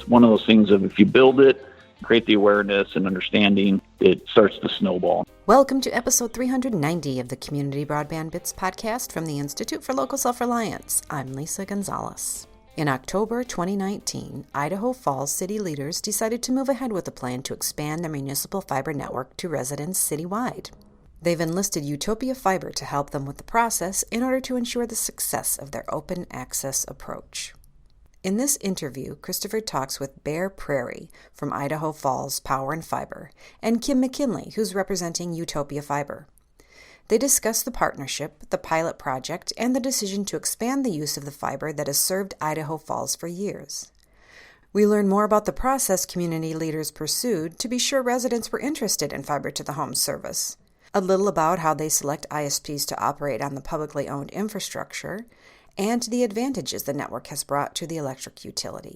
one of those things of if you build it, create the awareness and understanding, it starts to snowball. Welcome to episode 390 of the Community Broadband Bits podcast from the Institute for Local Self-Reliance. I'm Lisa Gonzalez. In October 2019, Idaho Falls city leaders decided to move ahead with a plan to expand their municipal fiber network to residents citywide. They've enlisted UTOPIA Fiber to help them with the process in order to ensure the success of their open access approach. In this interview, Christopher talks with Bear Prairie from Idaho Falls Power and Fiber and Kim McKinley, who's representing UTOPIA Fiber. They discuss the partnership, the pilot project, and the decision to expand the use of the fiber that has served Idaho Falls for years. We learn more about the process community leaders pursued to be sure residents were interested in fiber to the home service, a little about how they select ISPs to operate on the publicly owned infrastructure, and the advantages the network has brought to the electric utility.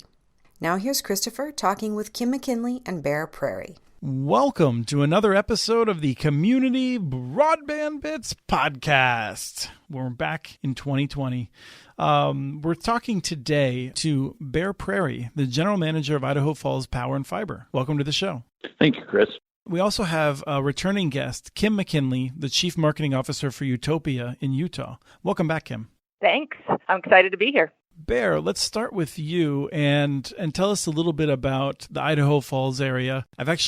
Now here's Christopher talking with Kim McKinley and Bear Prairie. Welcome to another episode of the Community Broadband Bits podcast. We're back in 2020. We're talking today to Bear Prairie, the general manager of Idaho Falls Power and Fiber. Welcome to the show. Thank you, Chris. We also have a returning guest, Kim McKinley, the chief marketing officer for UTOPIA in Utah. Welcome back, Kim. Thanks. I'm excited to be here. Bear, let's start with you and tell us a little bit about the Idaho Falls area. I've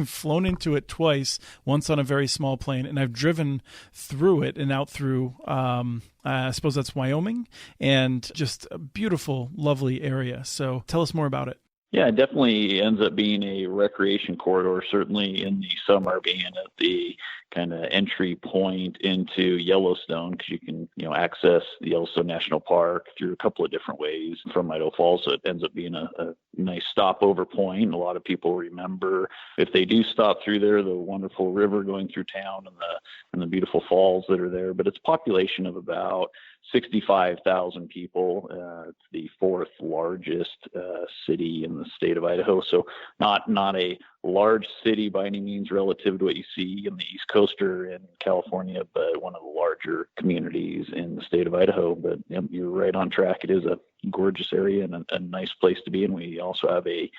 flown into it twice, once on a very small plane, and I've driven through it and out through, I suppose that's Wyoming, and just a beautiful, lovely area. So tell us more about it. Yeah, it definitely ends up being a recreation corridor, certainly in the summer, being at the kind of entry point into Yellowstone, because you can, access the Yellowstone National Park through a couple of different ways from Idaho Falls. So it ends up being a nice stopover point. A lot of people remember, if they do stop through there, the wonderful river going through town and the beautiful falls that are there. But it's a population of about 65,000 people. It's the fourth largest city in the state of Idaho. So not a large city by any means relative to what you see in the East Coast or in California, but one of the larger communities in the state of Idaho. But you're right on track. It is a gorgeous area and a nice place to be. And we also have a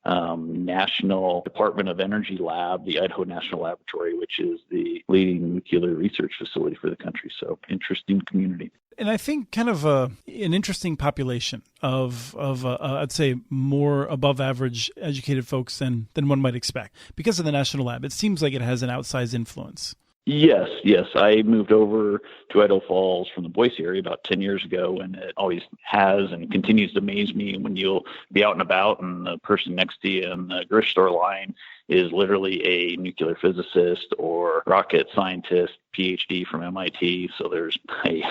National Department of Energy lab, the Idaho National Laboratory, which is the leading nuclear research facility for the country. So interesting community. And I think kind of an interesting population of I'd say more above average educated folks than one might expect because of the National Lab. It seems like it has an outsized influence. Yes. I moved over to Idaho Falls from the Boise area about 10 years ago, and it always has and continues to amaze me when you'll be out and about and the person next to you in the grocery store line is literally a nuclear physicist or rocket scientist, PhD from MIT. So there's a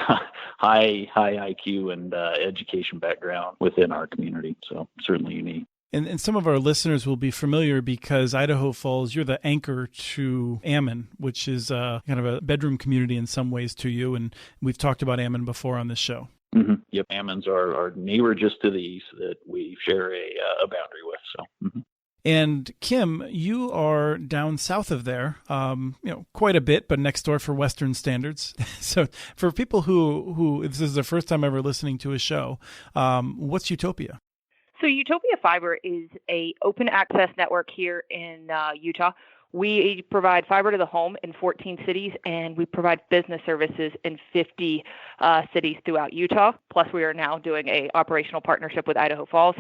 high IQ and education background within our community. So certainly unique. And some of our listeners will be familiar because Idaho Falls, you're the anchor to Ammon, which is kind of a bedroom community in some ways to you. And we've talked about Ammon before on this show. Mm-hmm. Yep. Ammon's our neighbor just to the east that we share a boundary with. So. Mm-hmm. And Kim, you are down south of there, quite a bit, but next door for Western standards. So for people who this is their first time ever listening to a show, what's UTOPIA? So UTOPIA Fiber is a open access network here in Utah. We provide fiber to the home in 14 cities, and we provide business services in 50 cities throughout Utah. Plus, we are now doing a operational partnership with Idaho Falls.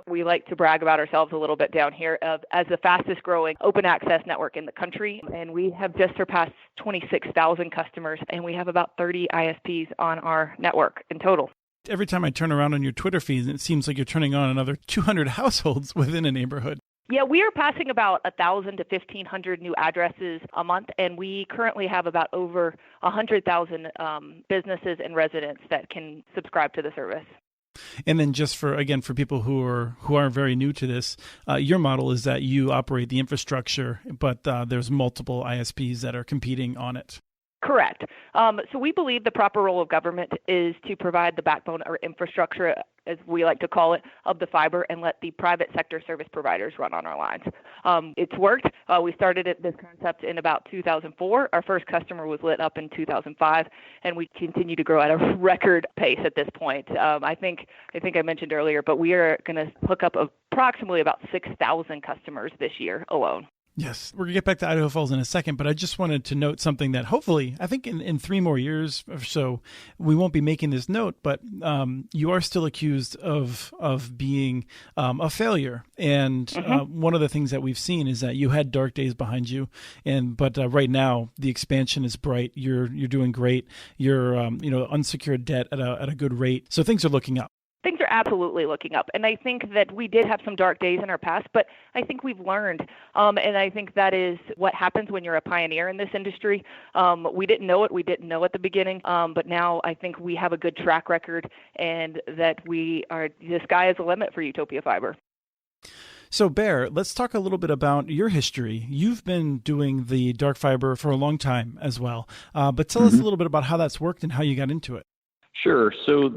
We like to brag about ourselves a little bit down here as the fastest growing open access network in the country. And we have just surpassed 26,000 customers, and we have about 30 ISPs on our network in total. Every time I turn around on your Twitter feed, it seems like you're turning on another 200 households within a neighborhood. Yeah, we are passing about 1,000 to 1,500 new addresses a month, and we currently have about over 100,000 businesses and residents that can subscribe to the service. And then just for people who are very new to this, your model is that you operate the infrastructure, but there's multiple ISPs that are competing on it. Correct. So we believe the proper role of government is to provide the backbone or infrastructure, as we like to call it, of the fiber and let the private sector service providers run on our lines. It's worked. We started this concept in about 2004. Our first customer was lit up in 2005, and we continue to grow at a record pace at this point. I think I mentioned earlier, but we are going to hook up approximately about 6,000 customers this year alone. Yes, we're going to get back to Idaho Falls in a second, but I just wanted to note something that hopefully, I think in 3 more years or so, we won't be making this note, but you are still accused of being a failure. And one of the things that we've seen is that you had dark days behind you, but right now the expansion is bright. You're doing great. You're unsecured debt at a good rate, so things are looking up. Things are absolutely looking up. And I think that we did have some dark days in our past, but I think we've learned. And I think that is what happens when you're a pioneer in this industry. We didn't know it. We didn't know at the beginning. But now I think we have a good track record and that the sky is the limit for Utopia Fiber. So, Bear, let's talk a little bit about your history. You've been doing the dark fiber for a long time as well. But tell us a little bit about how that's worked and how you got into it. Sure. So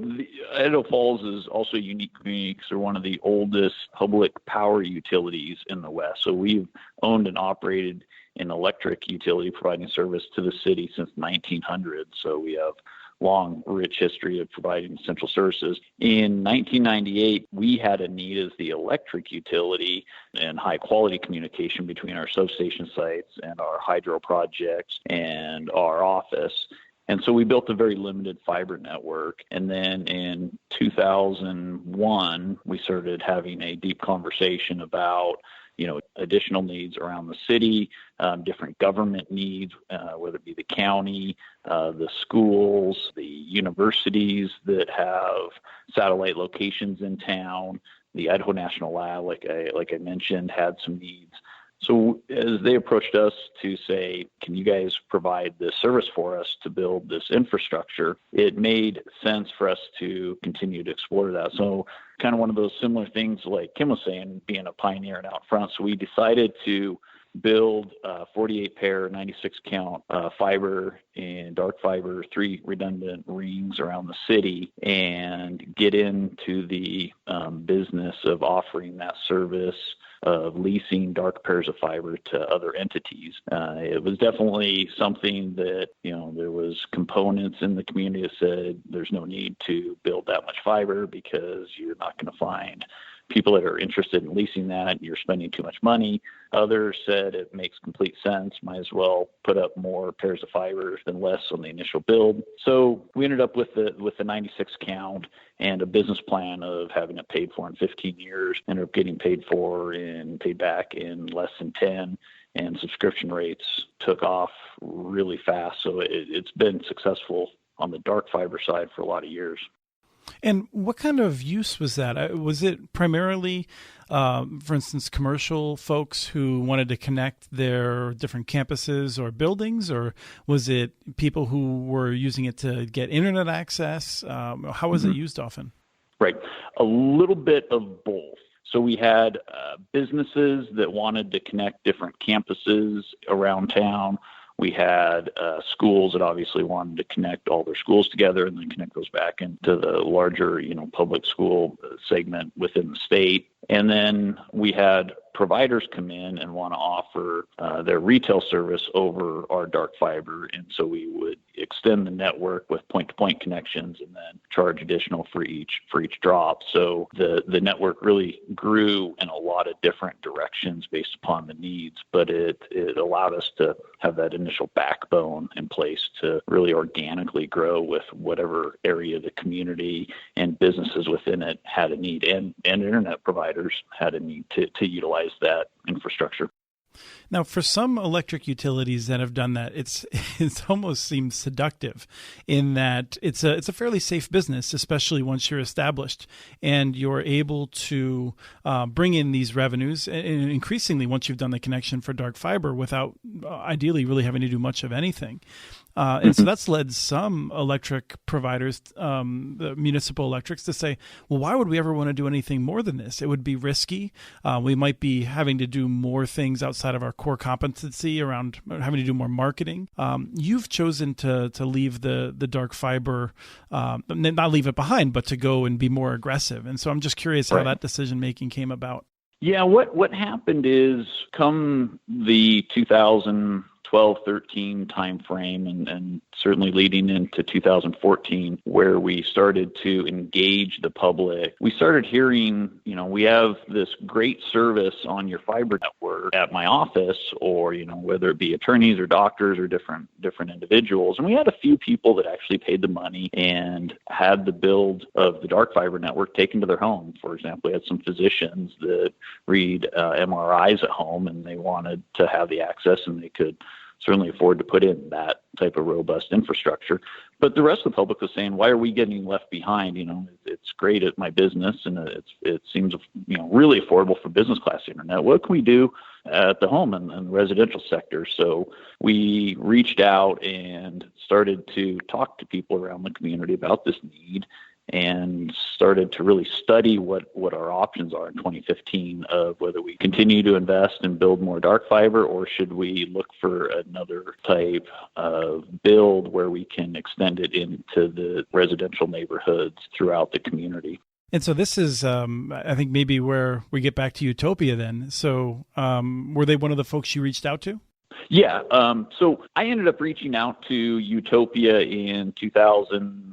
Idaho Falls is also a unique community because they're one of the oldest public power utilities in the West. So we've owned and operated an electric utility providing service to the city since 1900. So we have long, rich history of providing essential services. In 1998, we had a need as the electric utility and high-quality communication between our substation sites and our hydro projects and our office. And so we built a very limited fiber network. And then in 2001, we started having a deep conversation about, additional needs around the city, different government needs, whether it be the county, the schools, the universities that have satellite locations in town. The Idaho National Lab, like I mentioned, had some needs. So as they approached us to say, can you guys provide this service for us to build this infrastructure, it made sense for us to continue to explore that. So kind of one of those similar things like Kim was saying, being a pioneer and out front. So we decided to build 48 pair, 96 count fiber and dark fiber, 3 redundant rings around the city, and get into the business of offering that service of leasing dark pairs of fiber to other entities. It was definitely something that, there was components in the community that said there's no need to build that much fiber because you're not going to find people that are interested in leasing that. You're spending too much money. Others said it makes complete sense. Might as well put up more pairs of fiber than less on the initial build. So we ended up with the 96 count and a business plan of having it paid for in 15 years. Ended up getting paid back in less than 10. And subscription rates took off really fast. So it's been successful on the dark fiber side for a lot of years. And what kind of use was that? Was it primarily, for instance, commercial folks who wanted to connect their different campuses or buildings, or was it people who were using it to get internet access? How was it used often? Right. A little bit of both. So we had businesses that wanted to connect different campuses around town. We had schools that obviously wanted to connect all their schools together and then connect those back into the larger, public school segment within the state. And then we had providers come in and want to offer their retail service over our dark fiber. And so we would extend the network with point-to-point connections and then charge additional for each drop. So the network really grew in a lot of different directions based upon the needs, but it allowed us to have that initial backbone in place to really organically grow with whatever area of the community and businesses within it had a need, and internet providers had a need to utilize that infrastructure. Now, for some electric utilities that have done that, it's almost seems seductive in that it's a fairly safe business, especially once you're established and you're able to bring in these revenues, and increasingly once you've done the connection for dark fiber without ideally really having to do much of anything. And so that's led some electric providers, the municipal electrics, to say, well, why would we ever want to do anything more than this? It would be risky. We might be having to do more things outside of our core competency around having to do more marketing. You've chosen to leave the dark fiber, not leave it behind, but to go and be more aggressive. And so I'm just curious how that decision making came about. Yeah, what happened is come the 2012-13 timeframe and certainly leading into 2014, where we started to engage the public, we started hearing, we have this great service on your fiber network at my office, or, whether it be attorneys or doctors or different individuals. And we had a few people that actually paid the money and had the build of the dark fiber network taken to their home. For example, we had some physicians that read MRIs at home, and they wanted to have the access, and they could certainly afford to put in that type of robust infrastructure. But the rest of the public was saying, why are we getting left behind? It's great at my business, and it seems really affordable for business class internet. What can we do at the home and the residential sector? So we reached out and started to talk to people around the community about this need, and started to really study what our options are in 2015 of whether we continue to invest and build more dark fiber, or should we look for another type of build where we can extend it into the residential neighborhoods throughout the community. And so this is, I think, maybe where we get back to Utopia then. So were they one of the folks you reached out to? Yeah. So I ended up reaching out to Utopia in 2015-16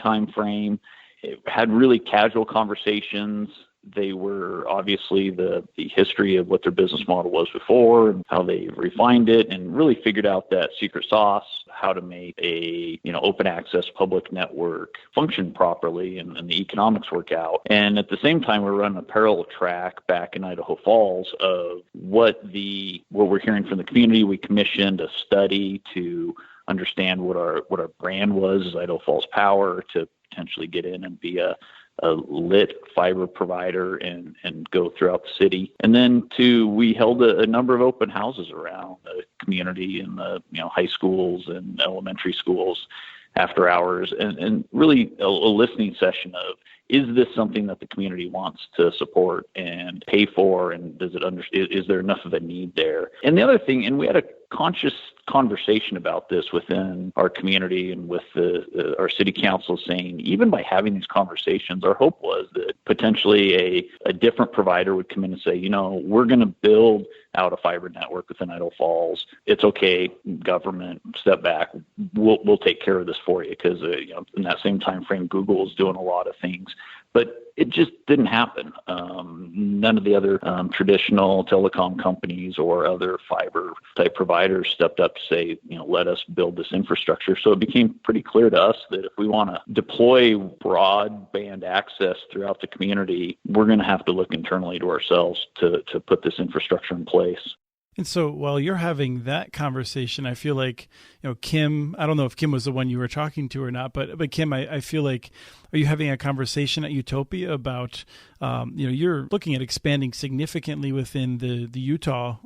timeframe. It had really casual conversations. They were obviously the history of what their business model was before and how they refined it, and really figured out that secret sauce, how to make a open access public network function properly and the economics work out. And at the same time, we're running a parallel track back in Idaho Falls of what we're hearing from the community. We commissioned a study to understand what our brand was as Idaho Falls Power, to potentially get in and be a lit fiber provider and go throughout the city. And then we held a number of open houses around the community in the high schools and elementary schools after hours, and really a listening session of, is this something that the community wants to support and pay for, and is there enough of a need there? And the other thing, and we had a conscious conversation about this within our community and with our city council, saying even by having these conversations, our hope was that potentially a different provider would come in and say, we're going to build out a fiber network within Idaho Falls. It's okay, government, step back. We'll take care of this for you, because in that same time frame, Google is doing a lot of things. But it just didn't happen. None of the other traditional telecom companies or other fiber type providers stepped up to say, let us build this infrastructure. So it became pretty clear to us that if we want to deploy broadband access throughout the community, we're going to have to look internally to ourselves to put this infrastructure in place. And so while you're having that conversation, I feel like, Kim, I don't know if Kim was the one you were talking to or not, but Kim, I feel like, are you having a conversation at Utopia about, you're looking at expanding significantly within the Utah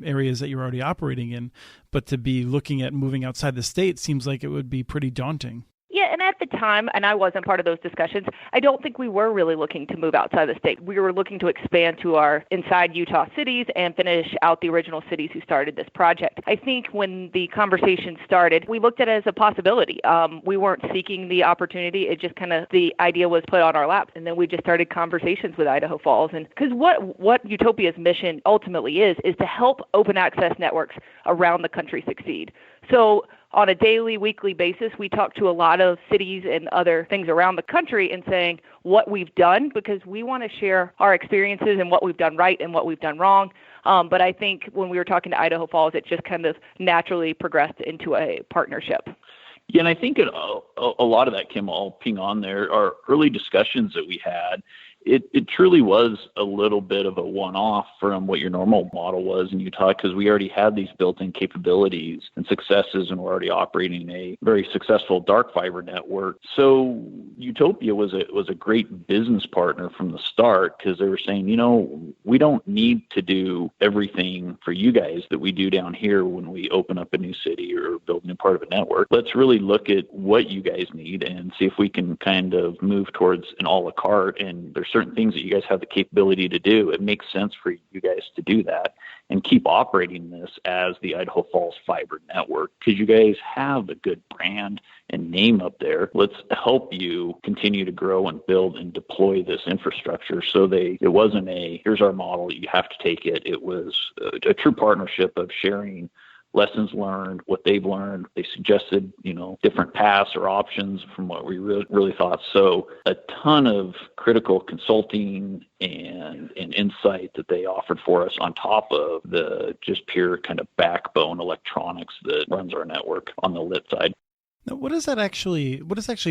areas that you're already operating in, but to be looking at moving outside the state seems like it would be pretty daunting. Yeah, and at the time, and I wasn't part of those discussions, I don't think we were really looking to move outside the state. We were looking to expand to our inside Utah cities and finish out the original cities who started this project. I think when the conversation started, we looked at it as a possibility. We weren't seeking the opportunity. It just kind of, the idea was put on our lap, and then we just started conversations with Idaho Falls. And because what Utopia's mission ultimately is to help open access networks around the country succeed. So on a daily, weekly basis, we talk to a lot of cities and other things around the country and saying what we've done, because we want to share our experiences and what we've done right and what we've done wrong. But I think when we were talking to Idaho Falls, it just kind of naturally progressed into a partnership. Yeah, and I think a lot of that, Kim, I'll ping on there, our early discussions that we had, it truly was a little bit of a one-off from what your normal model was in Utah, because we already had these built-in capabilities and successes, and we're already operating a very successful dark fiber network. So Utopia was a great business partner from the start, because they were saying, we don't need to do everything for you guys that we do down here when we open up a new city or build a new part of a network. Let's really look at what you guys need and see if we can kind of move towards an a la carte. And there's certain things that you guys have the capability to do. It makes sense for you guys to do that and keep operating this as the Idaho Falls Fiber Network because you guys have a good brand and name up there. Let's help you continue to grow and build and deploy this infrastructure. So it wasn't here's our model, you have to take it. It was a true partnership of sharing lessons learned, what they've learned. They suggested, different paths or options from what we really thought. So a ton of critical consulting and insight that they offered for us on top of the just pure kind of backbone electronics that runs our network on the lit side. Now, what does it actually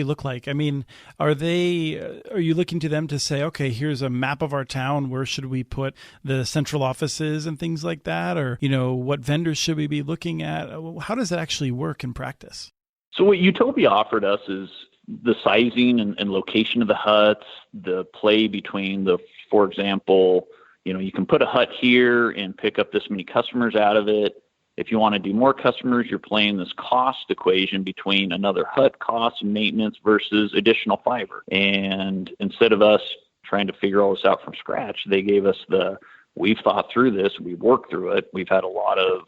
look like? I mean, are you looking to them to say, okay, here's a map of our town, where should we put the central offices and things like that? Or, what vendors should we be looking at? How does it actually work in practice? So what UTOPIA offered us is the sizing and location of the huts, the play between for example, you can put a hut here and pick up this many customers out of it. If you want to do more customers, you're playing this cost equation between another hut cost and maintenance versus additional fiber. And instead of us trying to figure all this out from scratch, they gave us we've thought through this, we've worked through it, we've had a lot of,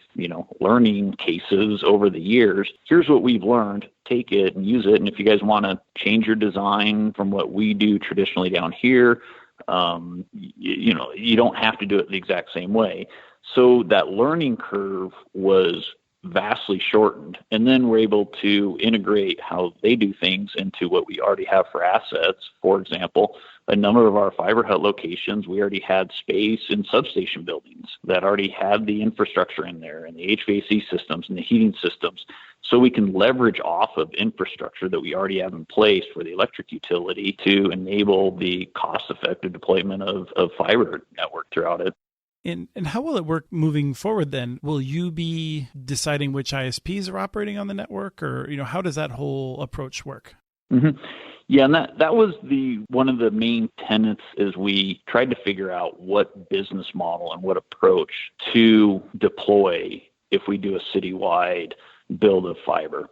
learning cases over the years. Here's what we've learned, take it and use it. And if you guys want to change your design from what we do traditionally down here, you don't have to do it the exact same way. So that learning curve was vastly shortened. And then we're able to integrate how they do things into what we already have for assets. For example, a number of our fiber hut locations, we already had space in substation buildings that already had the infrastructure in there and the HVAC systems and the heating systems. So we can leverage off of infrastructure that we already have in place for the electric utility to enable the cost-effective deployment of fiber network throughout it. And how will it work moving forward then? Will you be deciding which ISPs are operating on the network, or how does that whole approach work? Mm-hmm. Yeah, and that was one of the main tenets as we tried to figure out what business model and what approach to deploy if we do a citywide build of fiber.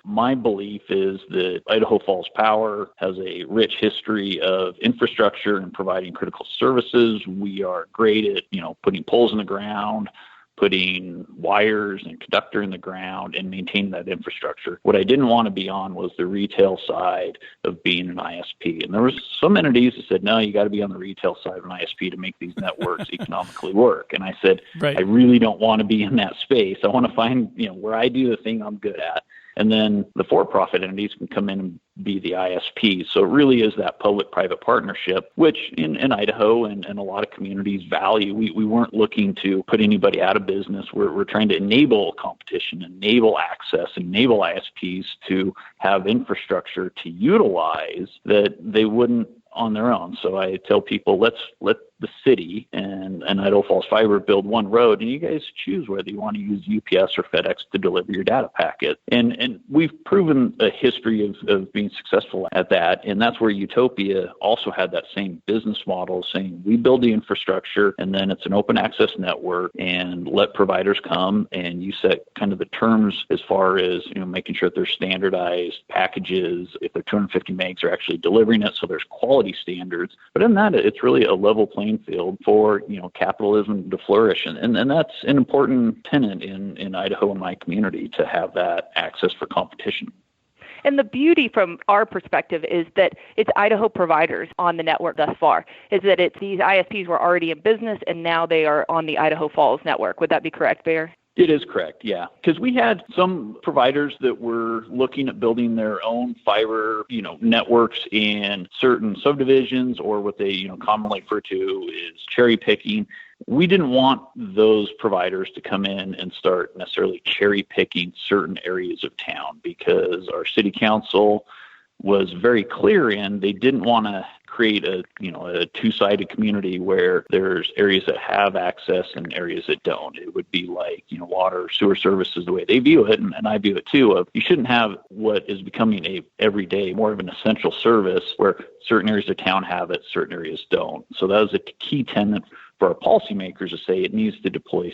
My belief is that Idaho Falls Power has a rich history of infrastructure and providing critical services. We are great at, putting poles in the ground, putting wires and conductor in the ground and maintaining that infrastructure. What I didn't want to be on was the retail side of being an ISP. And there was some entities that said, no, you got to be on the retail side of an ISP to make these networks economically work. And I said, right. I really don't want to be in that space. I want to find, where I do the thing I'm good at. And then the for-profit entities can come in and be the ISP. So it really is that public-private partnership, which in Idaho and a lot of communities value. We weren't looking to put anybody out of business. We're trying to enable competition, enable access, enable ISPs to have infrastructure to utilize that they wouldn't on their own. So I tell people, let the city and Idaho Falls Fiber build one road, and you guys choose whether you want to use UPS or FedEx to deliver your data packet. And we've proven a history of being successful at that, and that's where UTOPIA also had that same business model, saying we build the infrastructure, and then it's an open access network, and let providers come, and you set kind of the terms as far as making sure that there's standardized packages. If they're 250 megs, they're actually delivering it, so there's quality standards. But in that, it's really a level playing field for capitalism to flourish, and that's an important tenet in Idaho and my community, to have that access for competition. And the beauty from our perspective is that it's Idaho providers on the network thus far, is that it's these ISPs were already in business and now they are on the Idaho Falls network. Would that be correct, Bayer? It is correct, yeah. Because we had some providers that were looking at building their own fiber, networks in certain subdivisions, or what they, commonly refer to is cherry picking. We didn't want those providers to come in and start necessarily cherry picking certain areas of town, because our city council was very clear in they didn't want to create a two-sided community where there's areas that have access and areas that don't. It would be like, water, sewer services, the way they view it, and I view it too, of you shouldn't have what is becoming a everyday, more of an essential service where certain areas of town have it, certain areas don't. So that was a key tenet for our policymakers to say it needs to deploy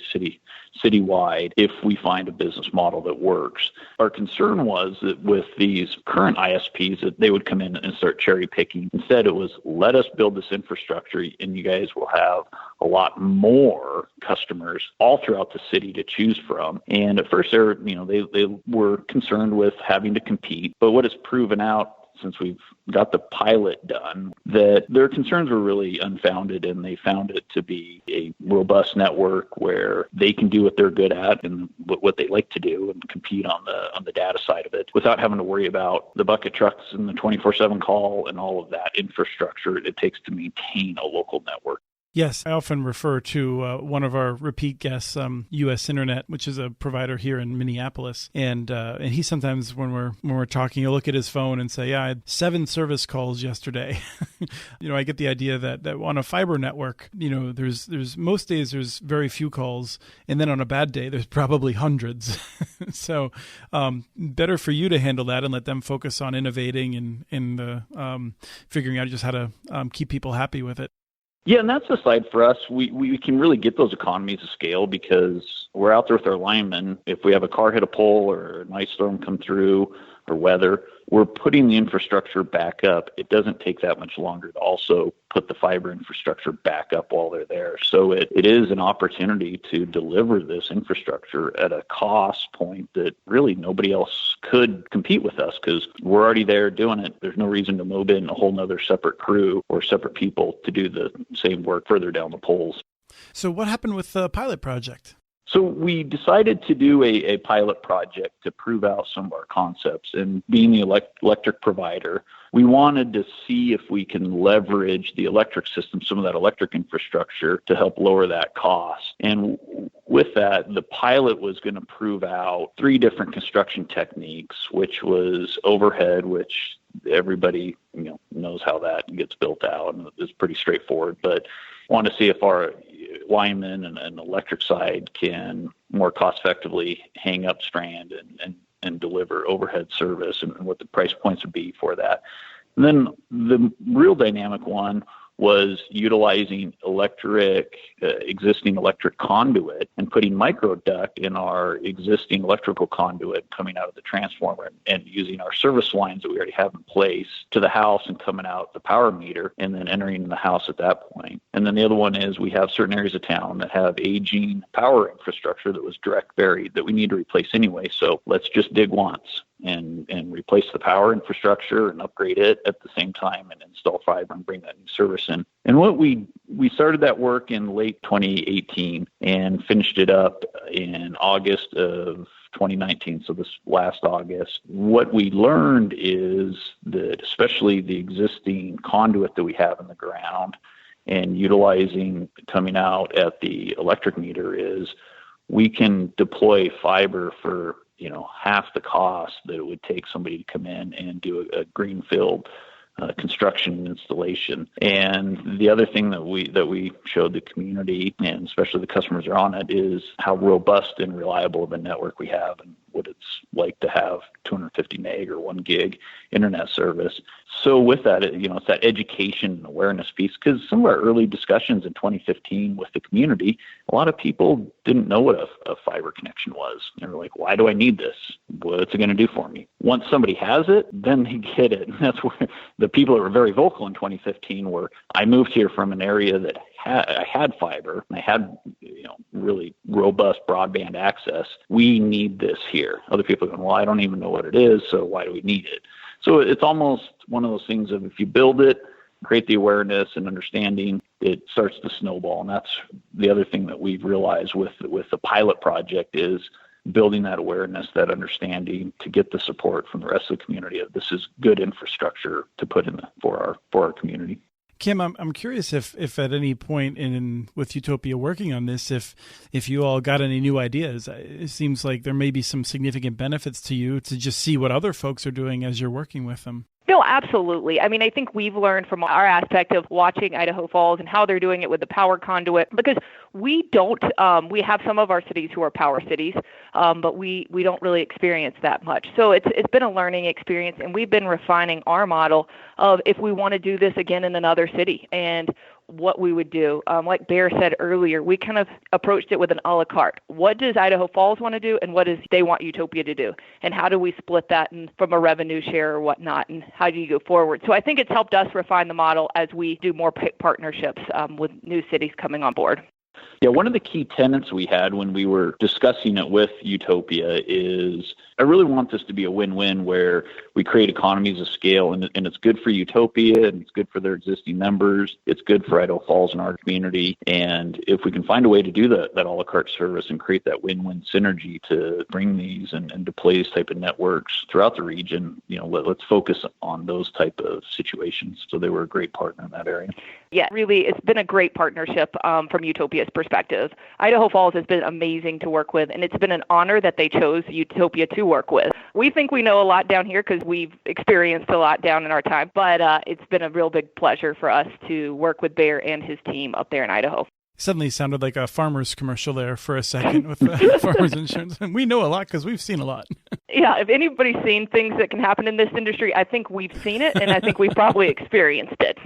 citywide if we find a business model that works. Our concern was that with these current ISPs that they would come in and start cherry picking. Instead, it was let us build this infrastructure and you guys will have a lot more customers all throughout the city to choose from. And at first, they were concerned with having to compete. But what has proven out since we've got the pilot done, that their concerns were really unfounded, and they found it to be a robust network where they can do what they're good at and what they like to do and compete on the data side of it without having to worry about the bucket trucks and the 24/7 call and all of that infrastructure it takes to maintain a local network. Yes, I often refer to one of our repeat guests, U.S. Internet, which is a provider here in Minneapolis, and he sometimes when we're talking, he'll look at his phone and say, "Yeah, I had 7 service calls yesterday." I get the idea that on a fiber network, there's most days there's very few calls, and then on a bad day there's probably hundreds. So better for you to handle that and let them focus on innovating and figuring out just how to keep people happy with it. Yeah, and that's the side for us. We can really get those economies of scale because we're out there with our linemen. If we have a car hit a pole or an ice storm come through or weather, we're putting the infrastructure back up. It doesn't take that much longer to also put the fiber infrastructure back up while they're there. So it is an opportunity to deliver this infrastructure at a cost point that really nobody else could compete with us because we're already there doing it. There's no reason to mob in a whole nother separate crew or separate people to do the same work further down the poles. So what happened with the pilot project? So we decided to do a pilot project to prove out some of our concepts. And being the electric provider, we wanted to see if we can leverage the electric system, some of that electric infrastructure, to help lower that cost. And with that, the pilot was going to prove out 3 different construction techniques, which was overhead, which everybody knows how that gets built out, and it's pretty straightforward. But want to see if our linemen and electric side can more cost effectively hang up strand and deliver overhead service and what the price points would be for that. And then the real dynamic one was utilizing existing electric conduit and putting microduct in our existing electrical conduit coming out of the transformer and using our service lines that we already have in place to the house and coming out the power meter and then entering the house at that point. And then the other one is we have certain areas of town that have aging power infrastructure that was direct buried that we need to replace anyway. So let's just dig once and replace the power infrastructure and upgrade it at the same time and install fiber and bring that new service in. And what we started that work in late 2018 and finished it up in August of 2019, so this last August. What we learned is that especially the existing conduit that we have in the ground and utilizing coming out at the electric meter is we can deploy fiber for half the cost that it would take somebody to come in and do a greenfield construction and installation. And the other thing that we showed the community and especially the customers are on it is how robust and reliable of a network we have and what it's like to have 250 meg or 1 gig internet service. So with that, it's that education and awareness piece, because some of our early discussions in 2015 with the community, a lot of people didn't know what a fiber connection was. They were like, why do I need this? What's it going to do for me? Once somebody has it, then they get it. And that's where the people that were very vocal in 2015 were, I moved here from an area that I had fiber, and I had really robust broadband access. We need this here. Other people are going, well, I don't even know what it is, so why do we need it? So it's almost one of those things of if you build it, create the awareness and understanding, it starts to snowball. And that's the other thing that we've realized with the pilot project is building that awareness, that understanding to get the support from the rest of the community of this is good infrastructure to put in for our community. Kim, I'm curious if at any point with UTOPIA working on this, if you all got any new ideas. It seems like there may be some significant benefits to you to just see what other folks are doing as you're working with them. No, absolutely. I mean, I think we've learned from our aspect of watching Idaho Falls and how they're doing it with the power conduit, because we don't, we have some of our cities who are power cities, but we don't really experience that much. So it's been a learning experience, and we've been refining our model of if we want to do this again in another city. And what we would do. Like Bear said earlier, we kind of approached it with an a la carte. What does Idaho Falls want to do, and what does they want Utopia to do? And how do we split that from a revenue share or whatnot, and how do you go forward? So I think it's helped us refine the model as we do more partnerships with new cities coming on board. Yeah, one of the key tenets we had when we were discussing it with Utopia is I really want this to be a win-win where we create economies of scale, and it's good for Utopia, and it's good for their existing members. It's good for Idaho Falls and our community. And if we can find a way to do that a la carte service and create that win-win synergy to bring these and deploy these type of networks throughout the region, let's focus on those type of situations. So they were a great partner in that area. Yeah, really, it's been a great partnership from Utopia's perspective. Idaho Falls has been amazing to work with, and it's been an honor that they chose Utopia to work with. We think we know a lot down here because we've experienced a lot down in our time, but it's been a real big pleasure for us to work with Bear and his team up there in Idaho. Suddenly sounded like a farmer's commercial there for a second with farmers insurance. And we know a lot because we've seen a lot. Yeah, if anybody's seen things that can happen in this industry, I think we've seen it, and I think we've probably experienced it.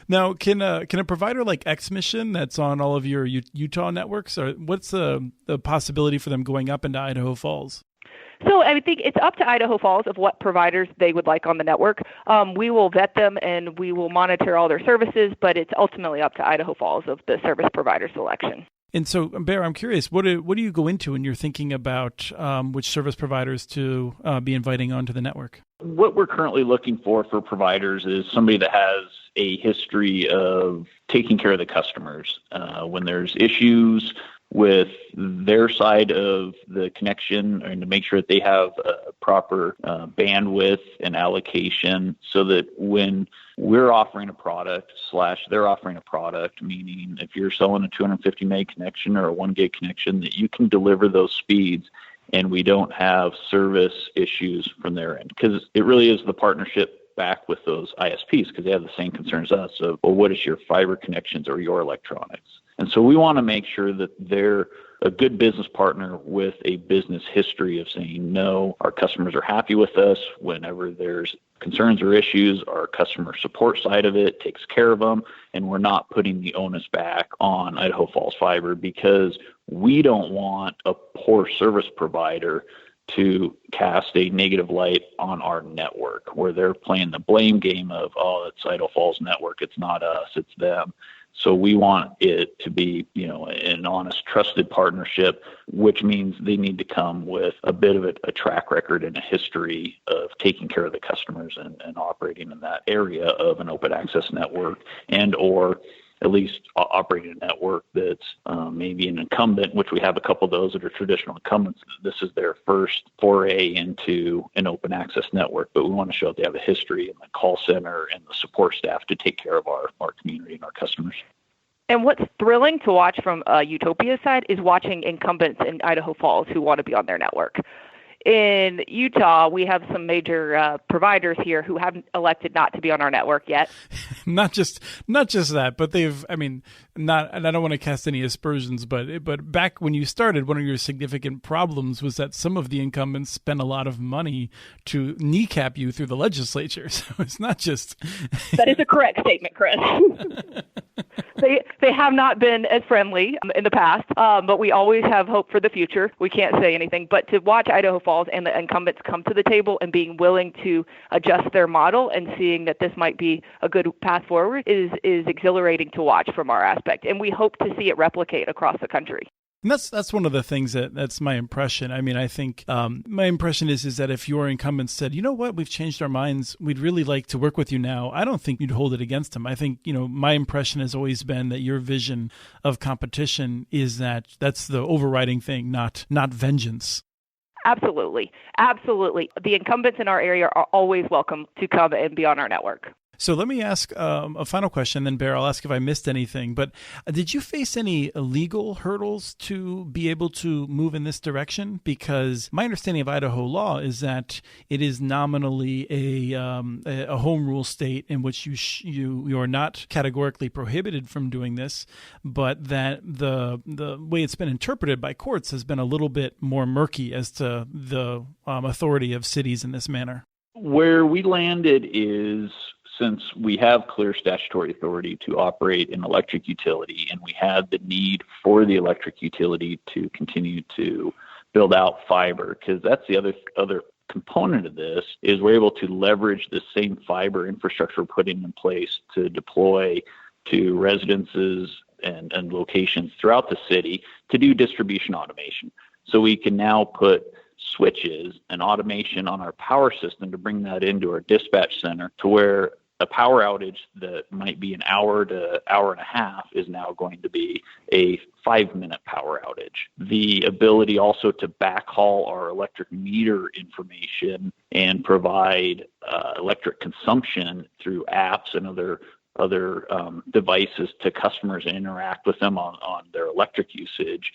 Now, can a provider like X-Mission that's on all of your Utah networks, or what's the possibility for them going up into Idaho Falls? So I think it's up to Idaho Falls of what providers they would like on the network. We will vet them and we will monitor all their services, but it's ultimately up to Idaho Falls of the service provider selection. And so, Bear, I'm curious, what do you go into when you're thinking about which service providers to be inviting onto the network? What we're currently looking for providers is somebody that has a history of taking care of the customers. When there's issues with their side of the connection, and to make sure that they have a proper bandwidth and allocation, so that when we're offering a product / they're offering a product, meaning if you're selling a 250 meg connection or a 1 gig connection, that you can deliver those speeds and we don't have service issues from their end. Because it really is the partnership back with those ISPs, because they have the same concerns as us of, well, what is your fiber connections or your electronics? And so we want to make sure that they're a good business partner with a business history of saying, no, our customers are happy with us. Whenever there's concerns or issues, our customer support side of it takes care of them, and we're not putting the onus back on Idaho Falls Fiber, because we don't want a poor service provider to cast a negative light on our network, where they're playing the blame game of, oh, it's Idaho Falls network, it's not us, it's them. So we want it to be, an honest, trusted partnership, which means they need to come with a bit of a track record and a history of taking care of the customers and operating in that area of an open access network, and or at least operating a network that's maybe an incumbent, which we have a couple of those that are traditional incumbents. This is their first foray into an open access network, but we want to show that they have a history in the call center and the support staff to take care of our community and our customers. And what's thrilling to watch from Utopia's side is watching incumbents in Idaho Falls who want to be on their network. In Utah, we have some major providers here who haven't elected not to be on our network yet. Not just that, but they've, and I don't want to cast any aspersions, but back when you started, one of your significant problems was that some of the incumbents spent a lot of money to kneecap you through the legislature. So it's not just... That is a correct statement, Chris. They have not been as friendly in the past, but we always have hope for the future. We can't say anything, but to watch Idaho Falls and the incumbents come to the table and being willing to adjust their model and seeing that this might be a good path forward is exhilarating to watch from our aspect. And we hope to see it replicate across the country. And that's one of the things that's my impression. I think my impression is that if your incumbent said, you know what, we've changed our minds, we'd really like to work with you now, I don't think you'd hold it against them. I think, my impression has always been that your vision of competition is that's the overriding thing, not vengeance. Absolutely. Absolutely. The incumbents in our area are always welcome to come and be on our network. So let me ask a final question, then Bear, I'll ask if I missed anything. But did you face any legal hurdles to be able to move in this direction? Because my understanding of Idaho law is that it is nominally a home rule state in which you are not categorically prohibited from doing this, but that the way it's been interpreted by courts has been a little bit more murky as to the authority of cities in this manner. Where we landed is since we have clear statutory authority to operate an electric utility, and we had the need for the electric utility to continue to build out fiber, because that's the other component of this, is we're able to leverage the same fiber infrastructure we're putting in place to deploy to residences and locations throughout the city to do distribution automation. So we can now put switches and automation on our power system to bring that into our dispatch center, to where a power outage that might be an hour to hour and a half is now going to be a 5-minute power outage. The ability also to backhaul our electric meter information and provide electric consumption through apps and other devices to customers and interact with them on their electric usage.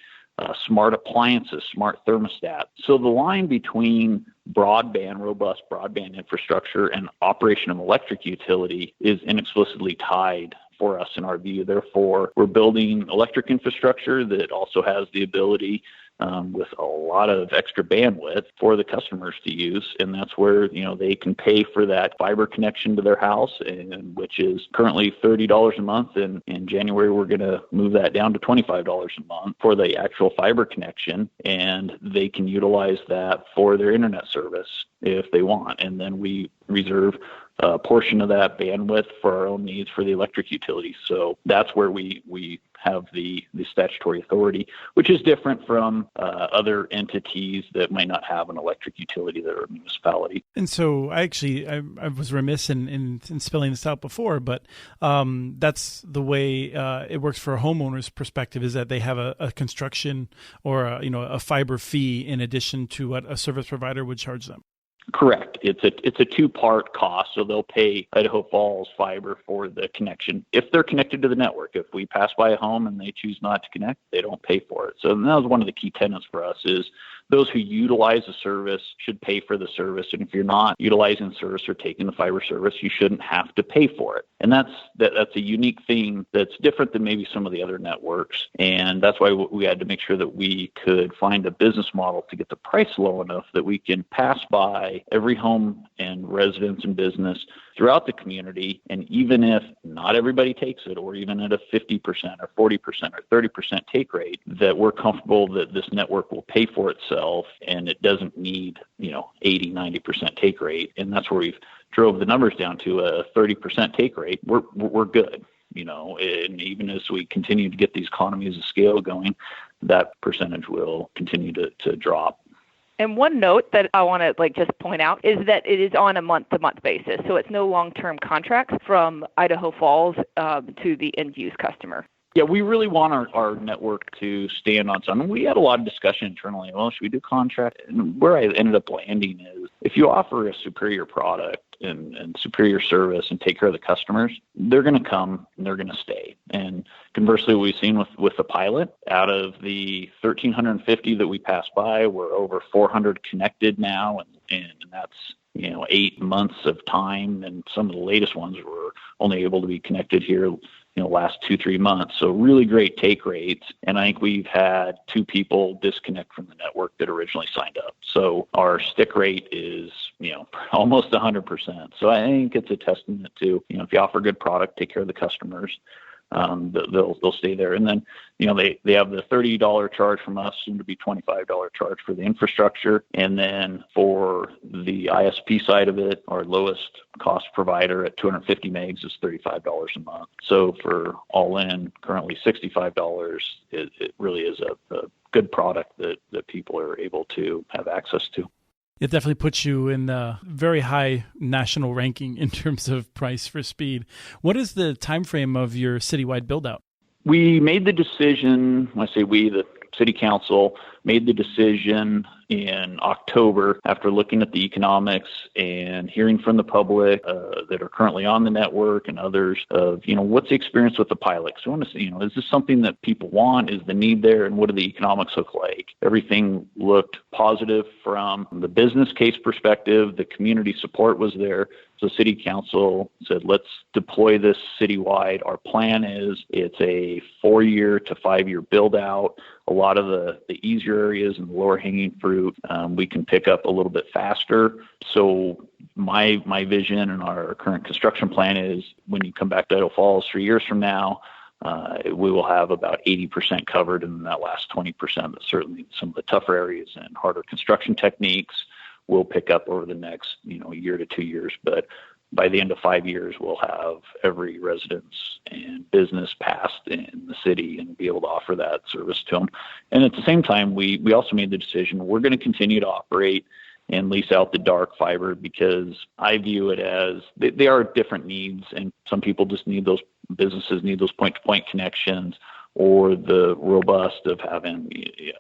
Smart appliances, smart thermostats. So the line between robust broadband infrastructure and operation of electric utility is inexplicably tied for us in our view. Therefore, we're building electric infrastructure that also has the ability with a lot of extra bandwidth for the customers to use, and that's where they can pay for that fiber connection to their house, and which is currently $30 a month. And in January, we're going to move that down to $25 a month for the actual fiber connection, and they can utilize that for their internet service if they want. And then we reserve a portion of that bandwidth for our own needs for the electric utility. So that's where we have the statutory authority, which is different from other entities that might not have an electric utility that are a municipality. And so I was remiss in spelling this out before, but that's the way it works for a homeowner's perspective, is that they have a construction or a fiber fee in addition to what a service provider would charge them. Correct. It's a two-part cost. So they'll pay Idaho Falls Fiber for the connection if they're connected to the network. If we pass by a home and they choose not to connect, they don't pay for it. So that was one of the key tenets for us, is those who utilize the service should pay for the service. And if you're not utilizing the service or taking the fiber service, you shouldn't have to pay for it. And that's a unique thing that's different than maybe some of the other networks. And that's why we had to make sure that we could find a business model to get the price low enough that we can pass by every home and residence and business throughout the community. And even if not everybody takes it, or even at a 50% or 40% or 30% take rate, that we're comfortable that this network will pay for itself and it doesn't need 80, 90% take rate. And that's where we've drove the numbers down to a 30% take rate. We're good. And even as we continue to get these economies of scale going, that percentage will continue to drop. And one note that I want to just point out is that it is on a month-to-month basis. So it's no long-term contracts from Idaho Falls to the end-use customer. Yeah, we really want our network to stand on something. We had a lot of discussion internally. Well, should we do contract? And where I ended up landing is, if you offer a superior product and superior service and take care of the customers, they're going to come and they're going to stay. And conversely, what we've seen with the pilot, out of the 1,350 that we passed by, we're over 400 connected now, and that's 8 months of time, and some of the latest ones were only able to be connected here last 2-3 months. So really great take rates. And I think we've had 2 people disconnect from the network that originally signed up. So our stick rate is, almost 100%. So I think it's a testament to, if you offer good product, take care of the customers, they'll stay there. And then, they have the $30 charge from us, soon to be $25 charge for the infrastructure. And then for the ISP side of it, our lowest cost provider at 250 megs is $35 a month. So for all in, currently $65, it really is a good product that people are able to have access to. It definitely puts you in a very high national ranking in terms of price for speed. What is the time frame of your citywide build-out? We made the decision, when I say we, the city council made the decision in October after looking at the economics and hearing from the public that are currently on the network and others of, what's the experience with the pilot? So I want to see, is this something that people want? Is the need there? And what do the economics look like? Everything looked positive from the business case perspective. The community support was there. So City Council said, let's deploy this citywide. Our plan is it's a 4-year to 5-year build out. A lot of the easier areas and the lower hanging fruit, we can pick up a little bit faster. So my vision and our current construction plan is when you come back to Idaho Falls 3 years from now, we will have about 80% covered, and that last 20%, but certainly some of the tougher areas and harder construction techniques will pick up over the next, year to 2 years. But by the end of 5 years, we'll have every residence and business passed in the city and be able to offer that service to them. And at the same time, we also made the decision we're going to continue to operate and lease out the dark fiber because I view it as they are different needs, and some people just need those businesses need those point-to-point connections or the robust of having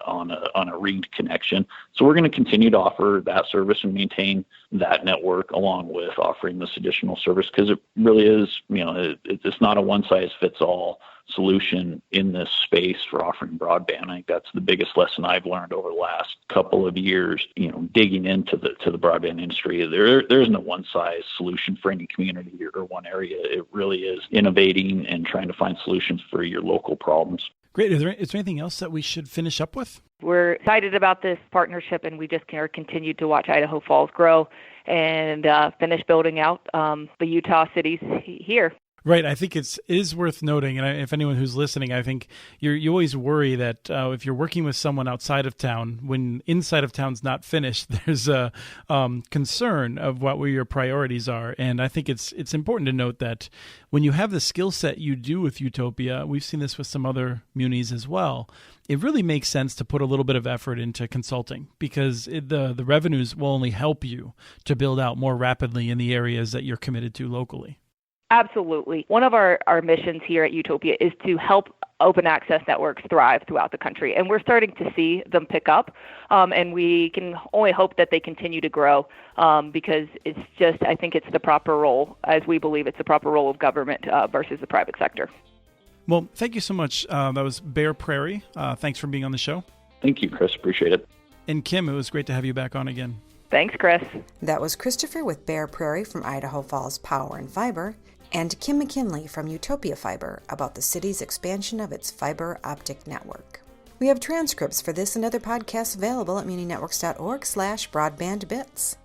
on a ringed connection. So we're going to continue to offer that service and maintain that network along with offering this additional service because it really is, it's not a one-size-fits-all solution in this space for offering broadband. I think that's the biggest lesson I've learned over the last couple of years, digging into the broadband industry. There isn't a one-size solution for any community or one area. It really is innovating and trying to find solutions for your local problems. Great. Is there anything else that we should finish up with? We're excited about this partnership, and we just continue to watch Idaho Falls grow and finish building out the Utah cities here. Right. I think it is worth noting, and if anyone who's listening, I think you always worry that if you're working with someone outside of town, when inside of town's not finished, there's a concern of what your priorities are. And I think it's important to note that when you have the skill set you do with Utopia, we've seen this with some other munis as well, it really makes sense to put a little bit of effort into consulting because the revenues will only help you to build out more rapidly in the areas that you're committed to locally. Absolutely. One of our missions here at Utopia is to help open access networks thrive throughout the country. And we're starting to see them pick up. And we can only hope that they continue to grow because I think it's the proper role, as we believe it's the proper role of government versus the private sector. Well, thank you so much. That was Bear Prairie. Thanks for being on the show. Thank you, Chris. Appreciate it. And Kim, it was great to have you back on again. Thanks, Chris. That was Christopher with Bear Prairie from Idaho Falls Power and Fiber, and Kim McKinley from Utopia Fiber about the city's expansion of its fiber optic network. We have transcripts for this and other podcasts available at muninetworks.org/broadbandbits.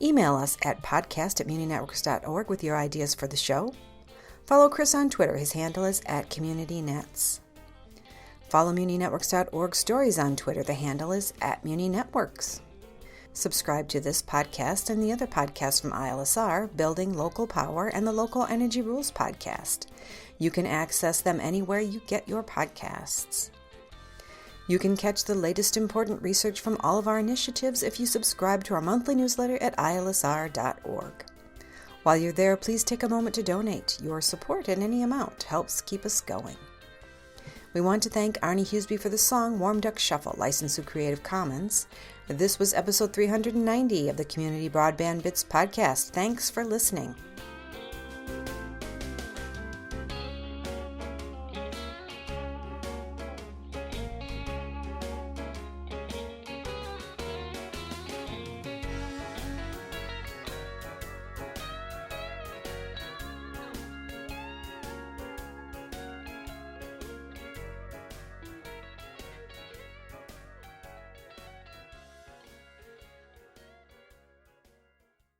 Email us at podcast@muninetworks.org with your ideas for the show. Follow Chris on Twitter. His handle is @CommunityNets. Follow muninetworks.org stories on Twitter. The handle is @muninetworks. Subscribe to this podcast and the other podcasts from ILSR, Building Local Power, and the Local Energy Rules podcast. You can access them anywhere you get your podcasts. You can catch the latest important research from all of our initiatives if you subscribe to our monthly newsletter at ilsr.org. While you're there, please take a moment to donate. Your support in any amount helps keep us going. We want to thank Arnie Huseby for the song Warm Duck Shuffle, licensed through Creative Commons. This was episode 390 of the Community Broadband Bits podcast. Thanks for listening.